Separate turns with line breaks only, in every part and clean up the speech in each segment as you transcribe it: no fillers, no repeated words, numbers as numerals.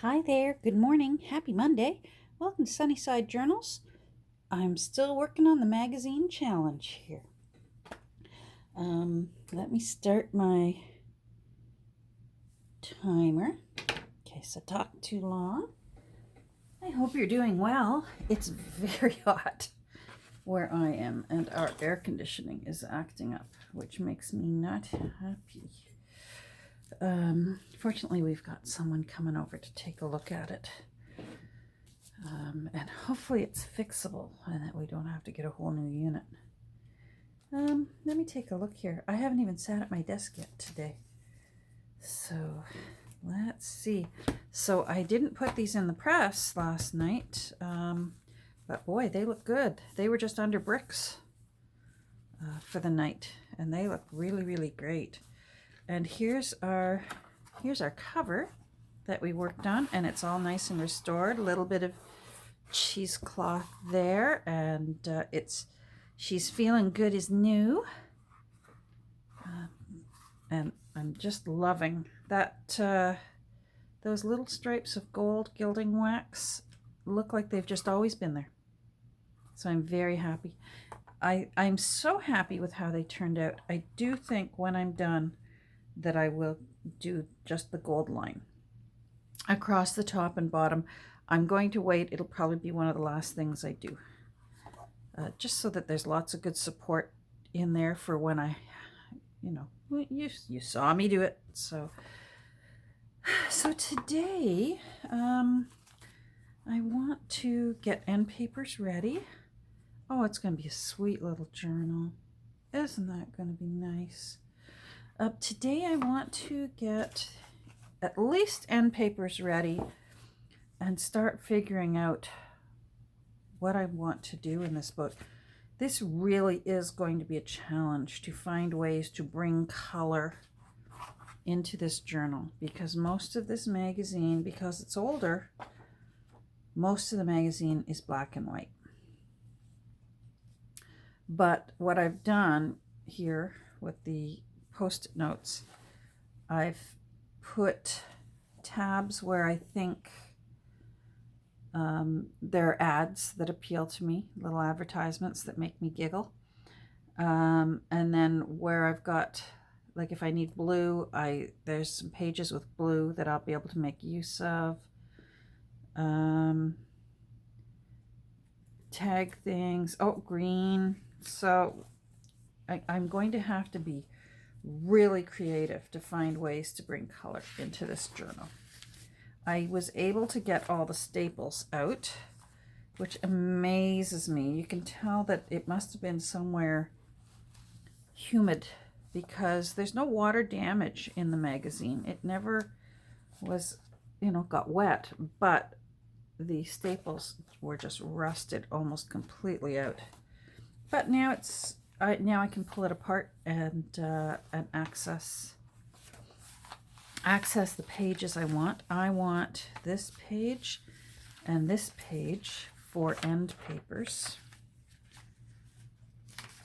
Hi there, good morning, happy Monday. Welcome to Sunnyside Journals. I'm still working on the magazine challenge here. Let me start my timer in case I talk too long. I hope you're doing well. It's very hot where I am, and our air conditioning is acting up, which makes me not happy. Fortunately, we've got someone coming over to take a look at it. And hopefully it's fixable and that we don't have to get a whole new unit. Let me take a look here. I haven't even sat at my desk yet today. So let's see. So I didn't put these in the press last night, but boy, they look good. They were just under bricks for the night, and they look really, really great. And here's our cover that we worked on, and it's all nice and restored. A little bit of cheesecloth there, and she's feeling good as new, and I'm just loving that. Those little stripes of gold gilding wax look like they've just always been there, so I'm very happy. I'm so happy with how they turned out. I do think when I'm done that I will do just the gold line across the top and bottom. I'm going to wait. It'll probably be one of the last things I do, just so that there's lots of good support in there for when I, you saw me do it. So today, I want to get end papers ready. Oh, it's going to be a sweet little journal. Isn't that going to be nice? Today I want to get at least end papers ready and start figuring out what I want to do in this book. This really is going to be a challenge to find ways to bring color into this journal, because most of this magazine, because it's older, most of the magazine is black and white. But what I've done here with the post-it notes, I've put tabs where I think there are ads that appeal to me, little advertisements that make me giggle. And then where I've got, like if I need blue, there's some pages with blue that I'll be able to make use of. Tag things. Oh, green. So I'm going to have to be really creative to find ways to bring color into this journal. I was able to get all the staples out, which amazes me. You can tell that it must have been somewhere humid, because there's no water damage in the magazine. It never was, got wet, but the staples were just rusted almost completely out. But now now I can pull it apart and access the pages I want. I want this page and this page for end papers.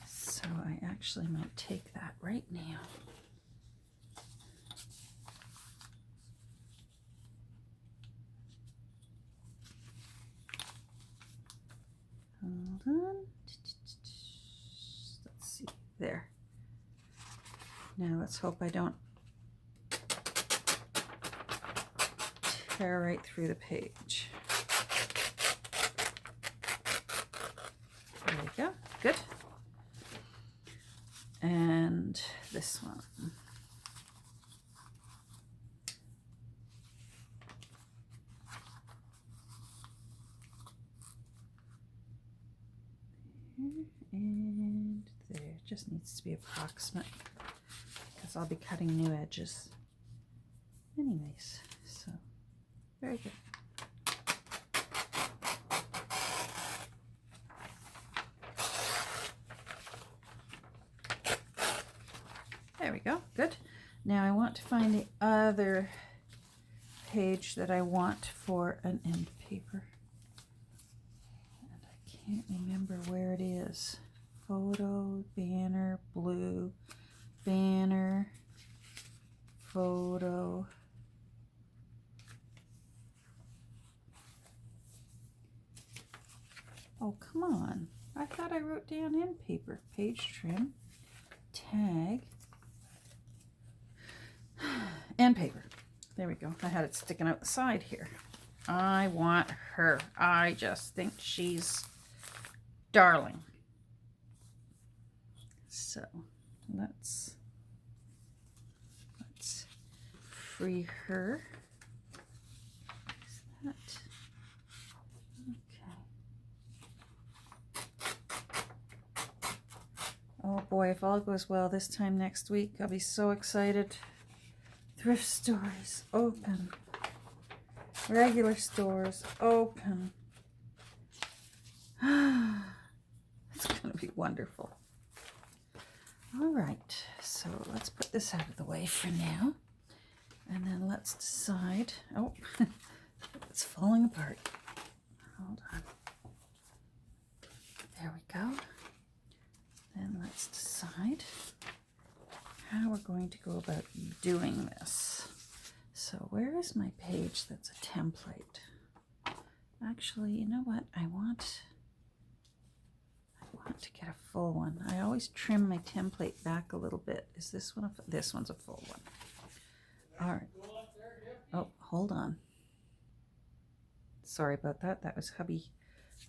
So I actually might take that right now. Hold on. Let's see. There. Now let's hope I don't tear right through the page. There we go. Good. And this one. And there. Just needs to be approximate, because I'll be cutting new edges anyways. So very good. There we go. Good. Now I want to find the other page that I want for an end paper. And I can't remember where it is. Photo, banner, blue, banner, photo, Oh, come on. I thought I wrote down end paper. Page trim, tag, end paper. There we go. I had it sticking out the side here. I want her. I just think she's darling. So let's free her. Is that okay? Oh boy, if all goes well this time next week, I'll be so excited. Thrift stores open. Regular stores open. It's going to be wonderful. All right, so let's put this out of the way for now. And then let's decide. Oh, it's falling apart. Hold on. There we go. Then let's decide how we're going to go about doing this. So where is my page that's a template? Actually, you know what? I want to get a full one. I always trim my template back a little bit. Is this one this one's a full one. All right. Oh, hold on. Sorry about that. That was hubby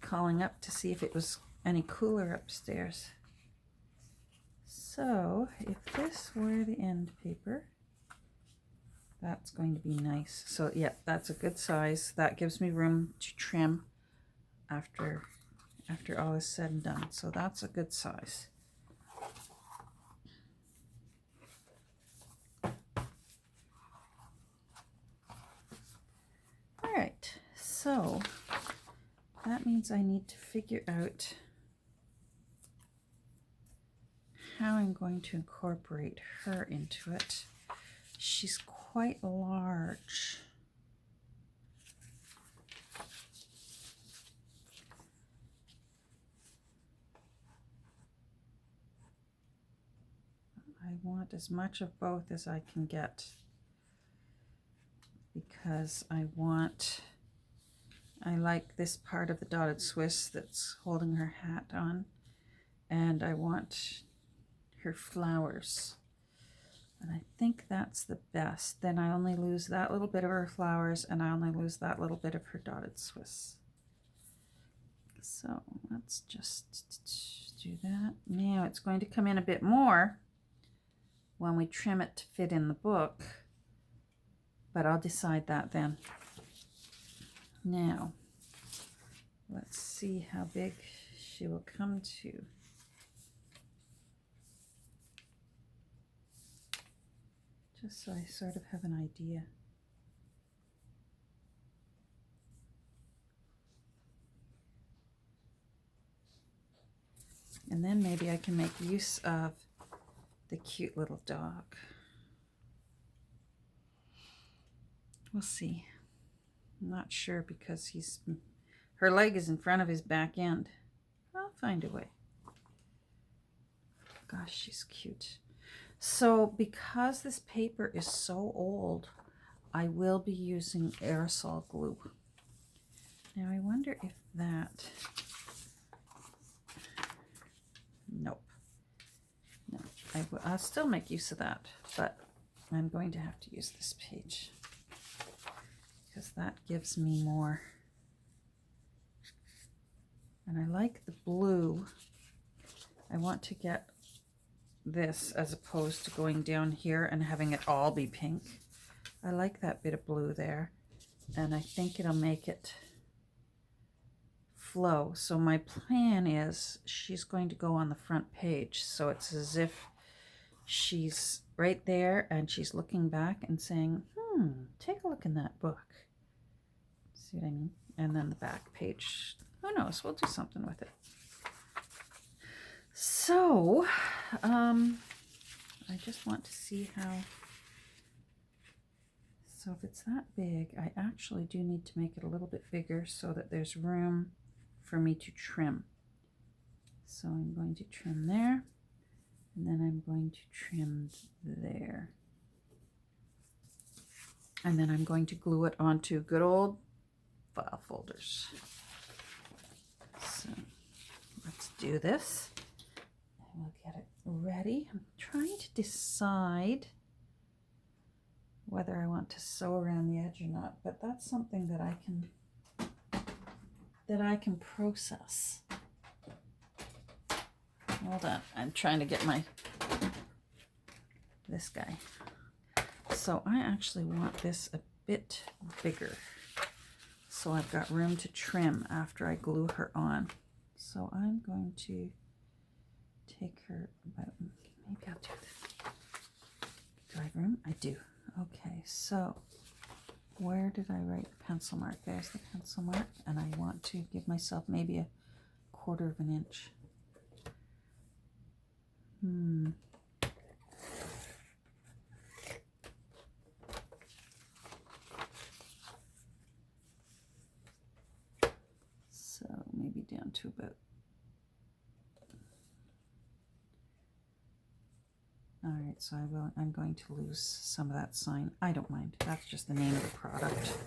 calling up to see if it was any cooler upstairs. So, if this were the end paper, that's going to be nice. So, yeah, that's a good size. That gives me room to trim after all is said and done. So that's a good size. All right, so that means I need to figure out how I'm going to incorporate her into it. She's quite large. I want as much of both as I can get because I like this part of the dotted Swiss that's holding her hat on, and I want her flowers. And I think that's the best. Then I only lose that little bit of her flowers, and I only lose that little bit of her dotted Swiss. So let's just do that. Now it's going to come in a bit more when we trim it to fit in the book, but I'll decide that then. Now, let's see how big she will come to. Just so I sort of have an idea. And then maybe I can make use of the cute little dog. We'll see. I'm not sure because her leg is in front of his back end. I'll find a way. Gosh, she's cute. So because this paper is so old, I will be using aerosol glue. Now I wonder if that... Nope. No, I'll still make use of that, but I'm going to have to use this page because that gives me more. And I like the blue. I want to get this as opposed to going down here and having it all be pink. I like that bit of blue there, and I think it'll make it flow. So my plan is she's going to go on the front page, so it's as if she's right there and she's looking back and saying, take a look in that book. See what I mean? And then the back page, who knows, we'll do something with it. So I just want to see how, so if it's that big, I actually do need to make it a little bit bigger so that there's room for me to trim. So I'm going to trim there, and then I'm going to trim there. And then I'm going to glue it onto good old file folders. So let's do this. And we'll get it ready. I'm trying to decide whether I want to sew around the edge or not, but that's something that I can process. Hold on, I'm trying to get this guy. So I actually want this a bit bigger, so I've got room to trim after I glue her on. So I'm going to take her about, maybe I'll do this. Do I have room? I do. Okay, so where did I write the pencil mark? There's the pencil mark, and I want to give myself maybe a 1/4 of an inch. So maybe down to about, all right, so I'm going to lose some of that sign. I don't mind. That's just the name of the product.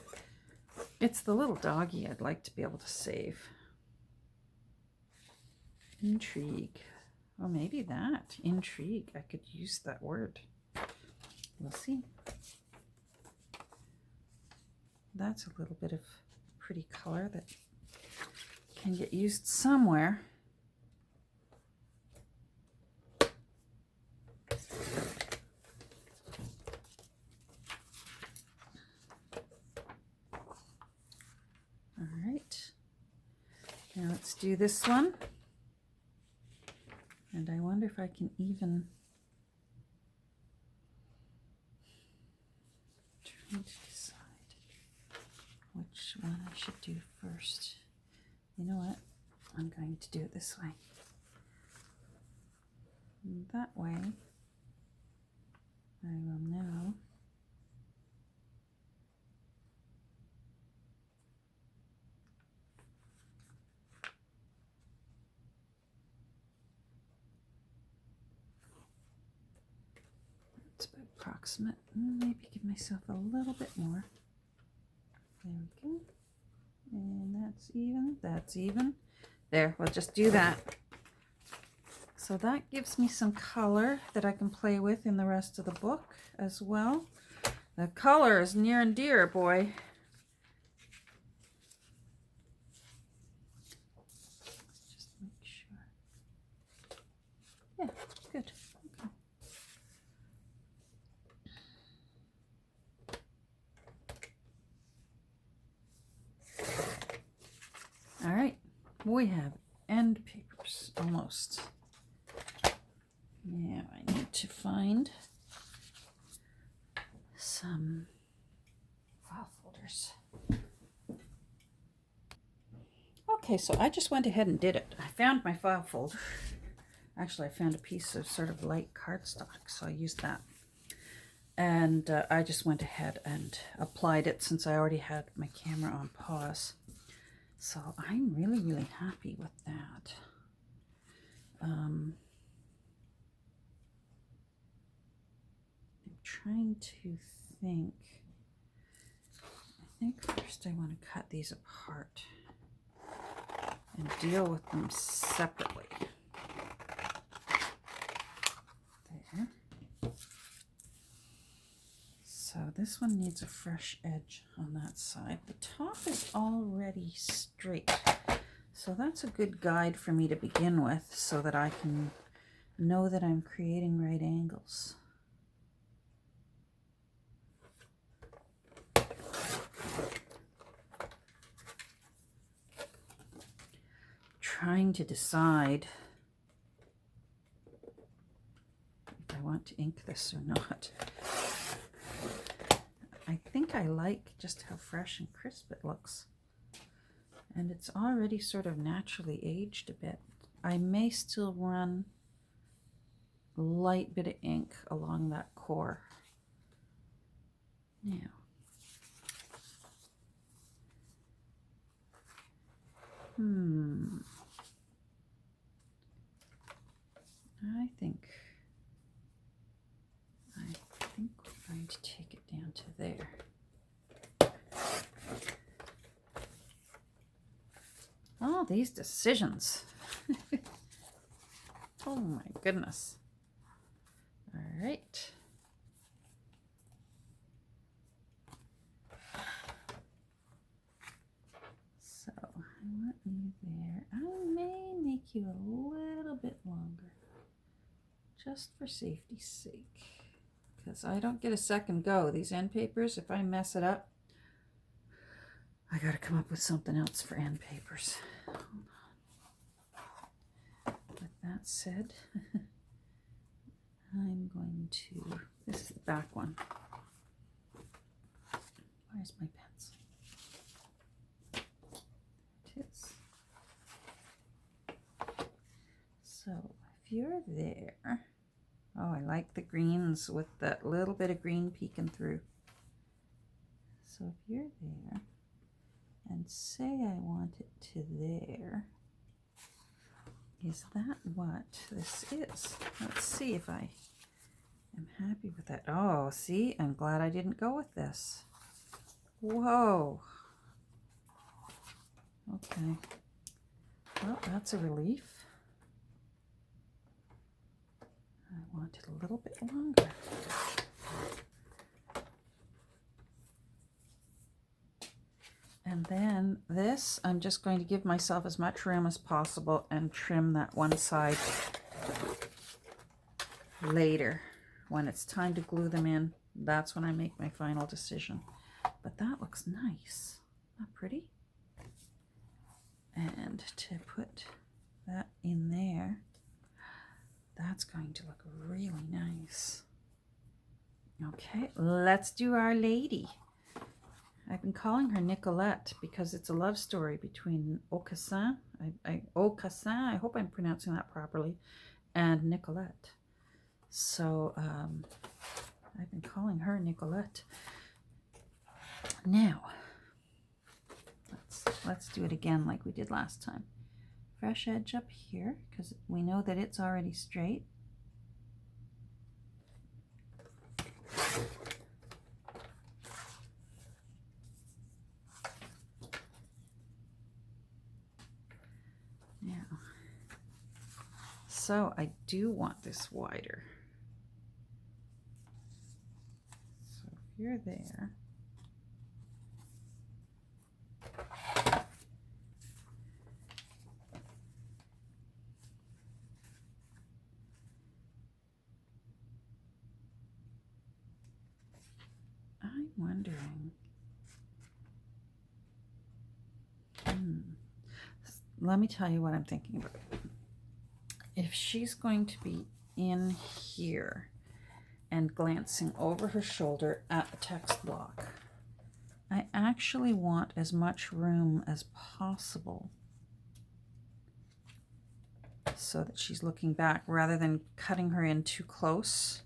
It's the little doggy I'd like to be able to save. Intrigue. Or maybe that. Intrigue. I could use that word. We'll see. That's a little bit of pretty color that can get used somewhere. All right. Now let's do this one. And I wonder if I can even try to decide which one I should do first. You know what? I'm going to do it this way. And that way, I will know it's about approximate. Maybe give myself a little bit more. There we go. And that's even. That's even. There, we'll just do that. So that gives me some color that I can play with in the rest of the book as well. The color is near and dear, boy. Just make sure. Yeah, good. Okay. All right, we have end papers almost. Now I need to find some file folders. Okay, so I just went ahead and did it. I found my file folder. Actually, I found a piece of sort of light cardstock, so I used that. And I just went ahead and applied it since I already had my camera on pause. So I'm really, really happy with that. I'm trying to think. I think first I want to cut these apart and deal with them separately. There. So this one needs a fresh edge on that side. The top is already straight. So that's a good guide for me to begin with so that I can know that I'm creating right angles. Trying to decide if I want to ink this or not. I think I like just how fresh and crisp it looks. And it's already sort of naturally aged a bit. I may still run a light bit of ink along that core. Now, I think we're going to take it down to there. Oh, these decisions. Oh my goodness. All right. So I want you there. I may make you a little bit longer, just for safety's sake, because I don't get a second go. These end papers, if I mess it up, I got to come up with something else for end papers. With that said, I'm going to, this is the back one. Where's my pencil? It is. So if you're there, oh, I like the greens with that little bit of green peeking through. So if you're there, and say I want it to there, is that what this is? Let's see if I am happy with that. Oh, see, I'm glad I didn't go with this. Whoa. Okay. Well, that's a relief. I want it a little bit longer. And then this, I'm just going to give myself as much room as possible and trim that one side later. When it's time to glue them in, that's when I make my final decision. But that looks nice. Not pretty? And to put that in there, that's going to look really nice. Okay, let's do Our Lady. I've been calling her Nicolette because it's a love story between Aucassin, Aucassin, I hope I'm pronouncing that properly, and Nicolette. So I've been calling her Nicolette. Now, let's do it again like we did last time. Fresh edge up here because we know that it's already straight. Now, so I do want this wider. So if you're there, I'm wondering, let me tell you what I'm thinking about. If she's going to be in here and glancing over her shoulder at the text block, I actually want as much room as possible so that she's looking back rather than cutting her in too close.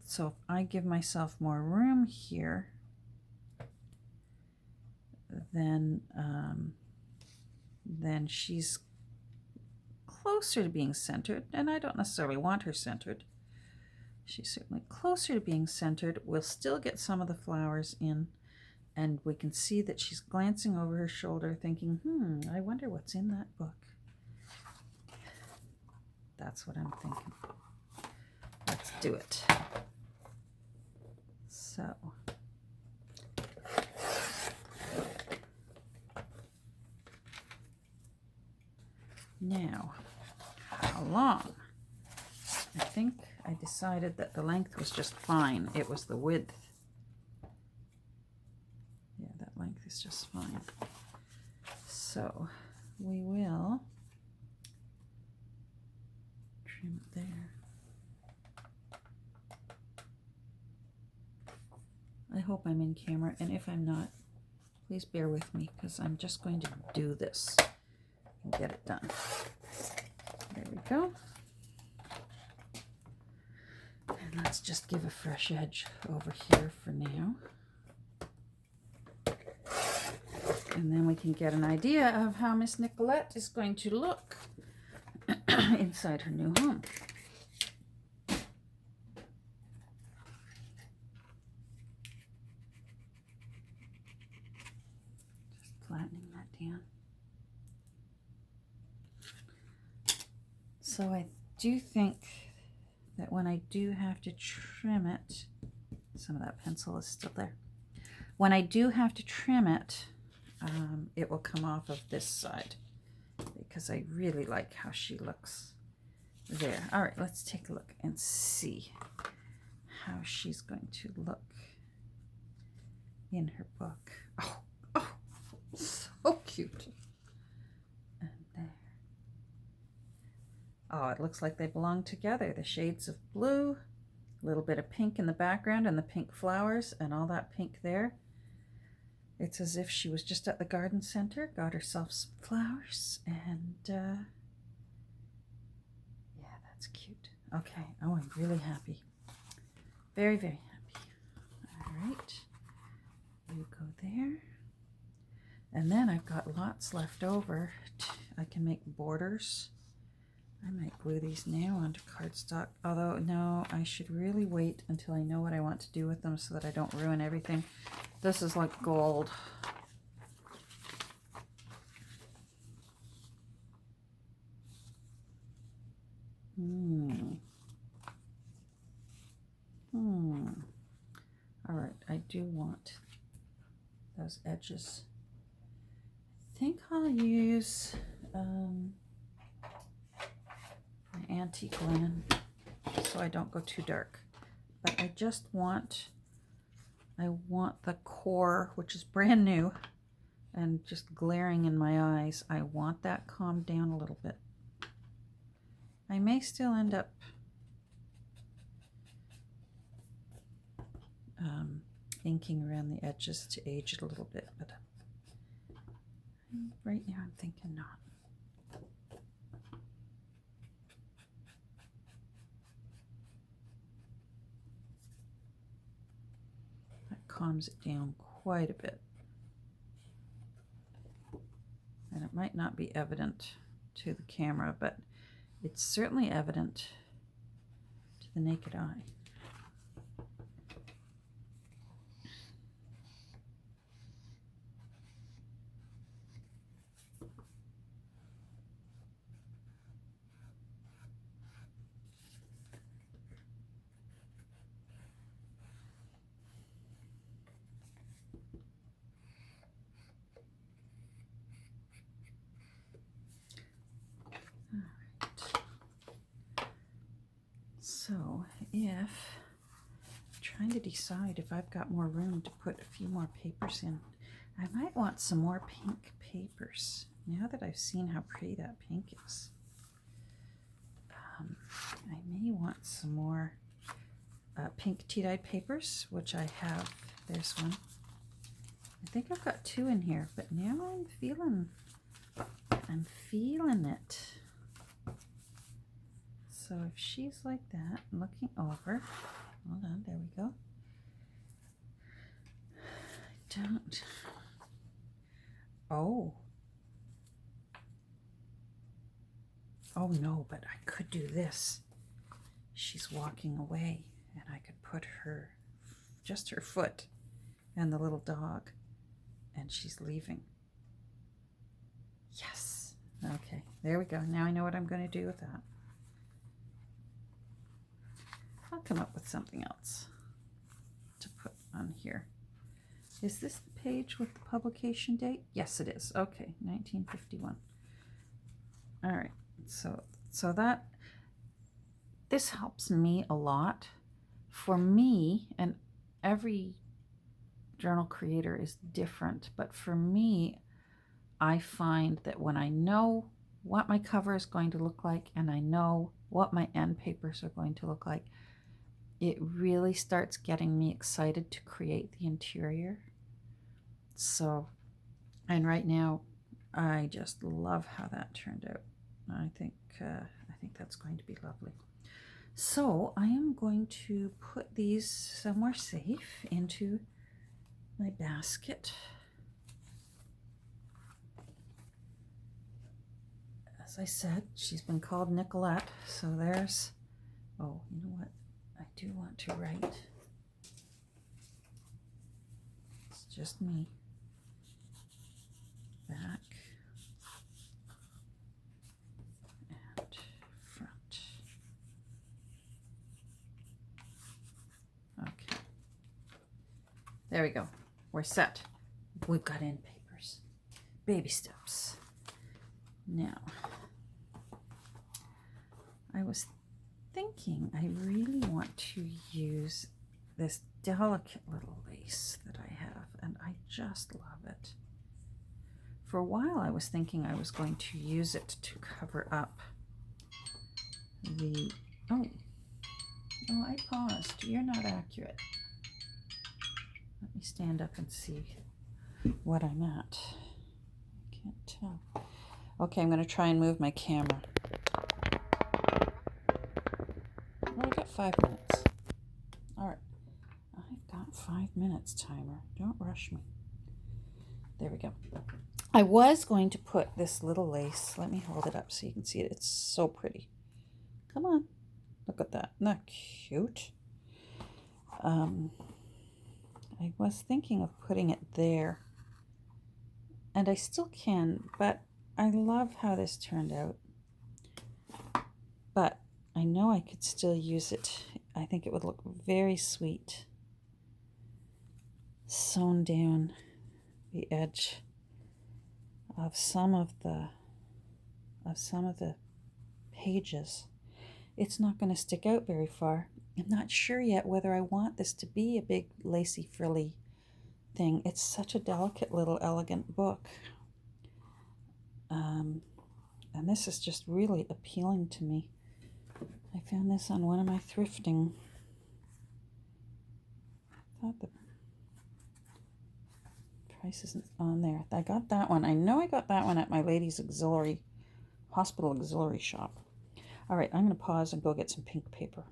So if I give myself more room here, then she's closer to being centered, and I don't necessarily want her centered. She's certainly closer to being centered. We'll still get some of the flowers in, and we can see that she's glancing over her shoulder thinking, I wonder what's in that book. That's what I'm thinking. Let's do it. So now, how long? I think I decided that the length was just fine. It was the width. Yeah, that length is just fine. So we will trim it there. I hope I'm in camera, and if I'm not, please bear with me because I'm just going to do this and get it done. There we go. And let's just give a fresh edge over here for now. And then we can get an idea of how Miss Nicolette is going to look inside her new home. Just flattening that down. So I do think that when I do have to trim it, some of that pencil is still there. When I do have to trim it, it will come off of this side because I really like how she looks there. All right, let's take a look and see how she's going to look in her book. Oh, oh, so cute. And there. Oh, it looks like they belong together. The shades of blue, a little bit of pink in the background and the pink flowers and all that pink there. It's as if she was just at the garden center, got herself some flowers, and yeah, that's cute. Okay, oh, I'm really happy. Very, very happy. All right, you go there. And then I've got lots left over. I can make borders. I might glue these now onto cardstock, although no, I should really wait until I know what I want to do with them so that I don't ruin everything. This is like gold. All right, I do want those edges. I think I'll use my antique linen so I don't go too dark. But I just want, I want the core, which is brand new and just glaring in my eyes. I want that calmed down a little bit. I may still end up inking around the edges to age it a little bit, but right now I'm thinking not. That calms it down quite a bit. And it might not be evident to the camera, but it's certainly evident to the naked eye. So if I'm trying to decide if I've got more room to put a few more papers in, I might want some more pink papers. Now that I've seen how pretty that pink is, I may want some more pink tea-dyed papers, which I have. There's one. I think I've got two in here, but now I'm feeling it. So if she's like that, looking over, hold on, there we go. I don't, oh no, but I could do this. She's walking away and I could put her, just her foot and the little dog, and she's leaving. Yes. Okay, there we go. Now I know what I'm going to do with that. I'll come up with something else to put on here. Is this the page with the publication date? Yes, it is. Okay, 1951. All right, so that, this helps me a lot. For me, and every journal creator is different, but for me, I find that when I know what my cover is going to look like and I know what my end papers are going to look like, it really starts getting me excited to create the interior. So, and right now, I just love how that turned out. I think that's going to be lovely. So I am going to put these somewhere safe into my basket. As I said, she's been called Nicolette, so there's, oh, you know what? I do want to write. It's just me. Back and front. There we go. We're set. We've got end papers. Baby steps. Now, I was thinking I really want to use this delicate little lace that I have, and I just love it. For a while I was thinking I was going to use it to cover up the, oh, I paused. You're not accurate. Let me stand up and see what I'm at. I can't tell. Okay, I'm going to try and move my camera. Well, I got 5 minutes. All right. I've got 5 minutes, timer. Don't rush me. There we go. I was going to put this little lace. Let me hold it up so you can see it. It's so pretty. Come on. Look at that. Isn't that cute? I was thinking of putting it there. And I still can, but I love how this turned out. But I know I could still use it. I think it would look very sweet. Sewn down the edge of some of the pages. It's not going to stick out very far. I'm not sure yet whether I want this to be a big lacy frilly thing. It's such a delicate little elegant book. And this is just really appealing to me. I found this on one of my thrifting. I thought the price isn't on there. I got that one. I know I got that one at my ladies' hospital auxiliary shop. All right, I'm going to pause and go get some pink paper.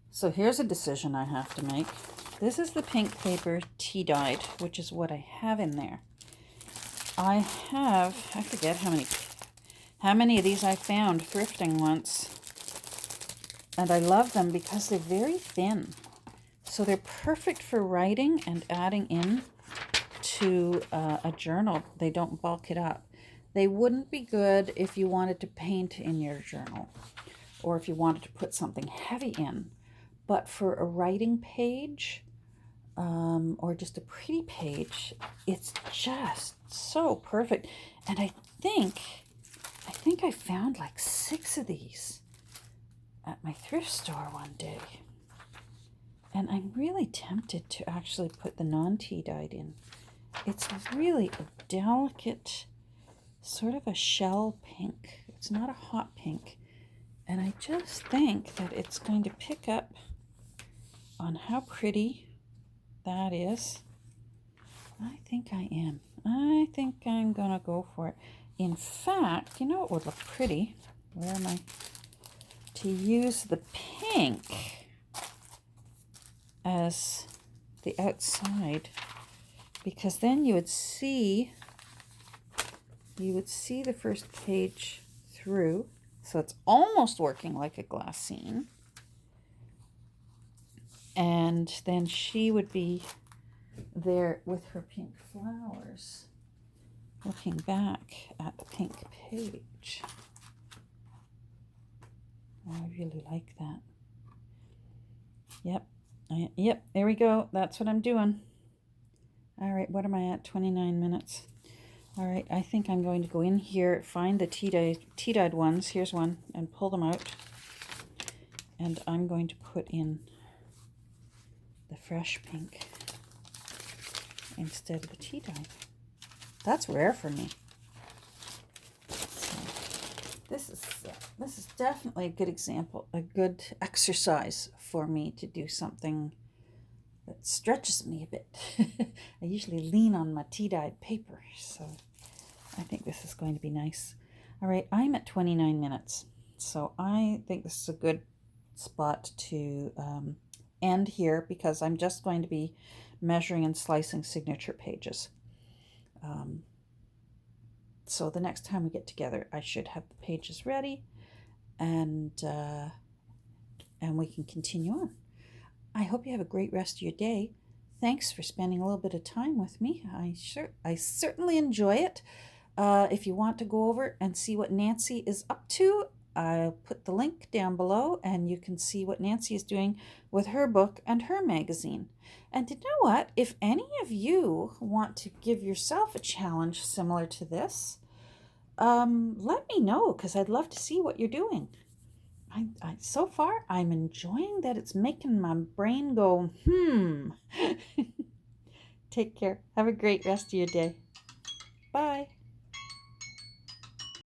So here's a decision I have to make. This is the pink paper tea-dyed, which is what I have in there. I forget how many of these I found thrifting once. And I love them because they're very thin. So they're perfect for writing and adding in to a journal. They don't bulk it up. They wouldn't be good if you wanted to paint in your journal or if you wanted to put something heavy in. But for a writing page or just a pretty page, it's just so perfect. And I think I found like 6 of these at my thrift store one day. And I'm really tempted to actually put the non-tea dyed in. It's really a delicate, sort of a shell pink. It's not a hot pink. And I just think that it's going to pick up on how pretty that is. I think I am. I think I'm going to go for it. In fact, you know what would look pretty? Where am I? To use the pink as the outside, because then you would see the first page through, so it's almost working like a glassine. And then she would be there with her pink flowers, looking back at the pink page. Oh, I really like that. Yep, there we go. That's what I'm doing. All right, what am I at? 29 minutes. All right, I think I'm going to go in here, find the tea-dyed ones. Here's one, and pull them out. And I'm going to put in the fresh pink instead of the tea-dye. That's rare for me. So this is definitely a good example, a good exercise for me to do something that stretches me a bit. I usually lean on my tea-dyed paper, so I think this is going to be nice. All right, I'm at 29 minutes, so I think this is a good spot to end here, because I'm just going to be measuring and slicing signature pages. So the next time we get together, I should have the pages ready, and we can continue on. I hope you have a great rest of your day. Thanks for spending a little bit of time with me. I certainly enjoy it. If you want to go over and see what Nancy is up to, I'll put the link down below and you can see what Nancy is doing with her book and her magazine. And you know what? If any of you want to give yourself a challenge similar to this, let me know because I'd love to see what you're doing. So far, I'm enjoying that it's making my brain go, Take care. Have a great rest of your day. Bye.